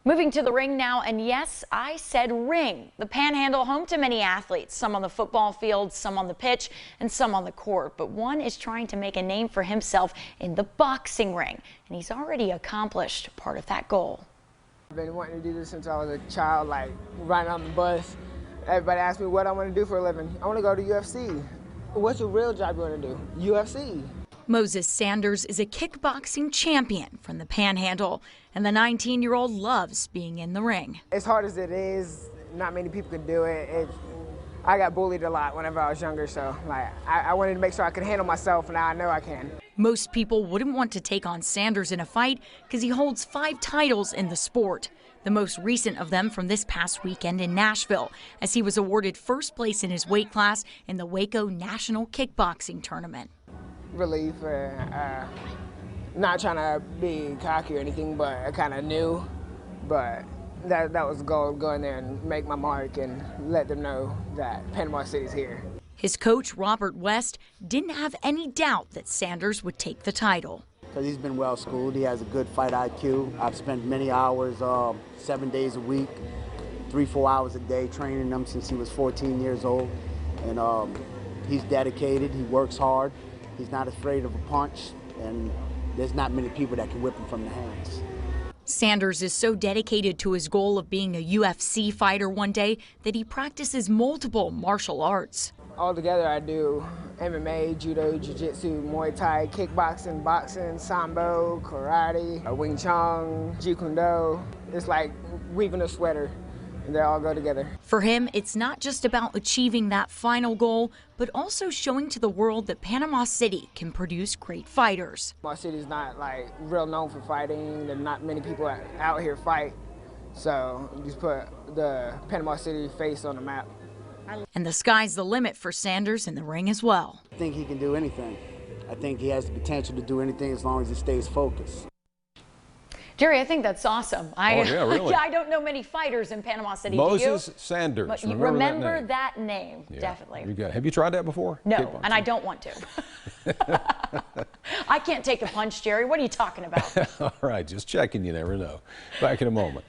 Moving to the ring now, and yes, I said ring. The Panhandle, home to many athletes, some on the football field, some on the pitch, and some on the court. But one is trying to make a name for himself in the boxing ring, and he's already accomplished part of that goal. I've been wanting to do this since I was a child, like riding on the bus. Everybody asks me what I want to do for a living. I want to go to UFC. What's your real job you want to do? UFC. Moses Sanders is a kickboxing champion from the Panhandle, and the 19-year-old loves being in the ring. As hard as it is, not many people can do it. I got bullied a lot whenever I was younger, so I wanted to make sure I could handle myself, and now I know I can. Most people wouldn't want to take on Sanders in a fight because he holds 5 titles in the sport. The most recent of them from this past weekend in Nashville, as he was awarded first place in his weight class in the Waco National Kickboxing Tournament. Relief, not trying to be cocky or anything, but I kind of knew. But that was the goal, go in there and make my mark and let them know that Panama City's here. His coach, Robert West, didn't have any doubt that Sanders would take the title. Because he's been well schooled, he has a good fight IQ. I've spent many hours, 7 days a week, 3-4 hours a day training him since he was 14 years old. And he's dedicated, he works hard. He's not afraid of a punch, and there's not many people that can whip him from the hands. Sanders is so dedicated to his goal of being a UFC fighter one day that he practices multiple martial arts. Altogether, I do MMA, judo, jiu-jitsu, Muay Thai, kickboxing, boxing, sambo, karate, Wing Chun, Jeet Kune Do. It's like weaving a sweater. And they all go together. For him, it's not just about achieving that final goal, but also showing to the world that Panama City can produce great fighters. Panama City's not like real known for fighting. There's not many people out here fight. So you just put the Panama City face on the map. And the sky's the limit for Sanders in the ring as well. I think he can do anything. I think he has the potential to do anything as long as he stays focused. Jerry, I think that's awesome. Yeah, really? I don't know many fighters in Panama City. Moses do you? Sanders. But remember that name, yeah, definitely. Have you tried that before? No, and I don't want to. I can't take a punch, Jerry. What are you talking about? All right, just checking. You never know. Back in a moment.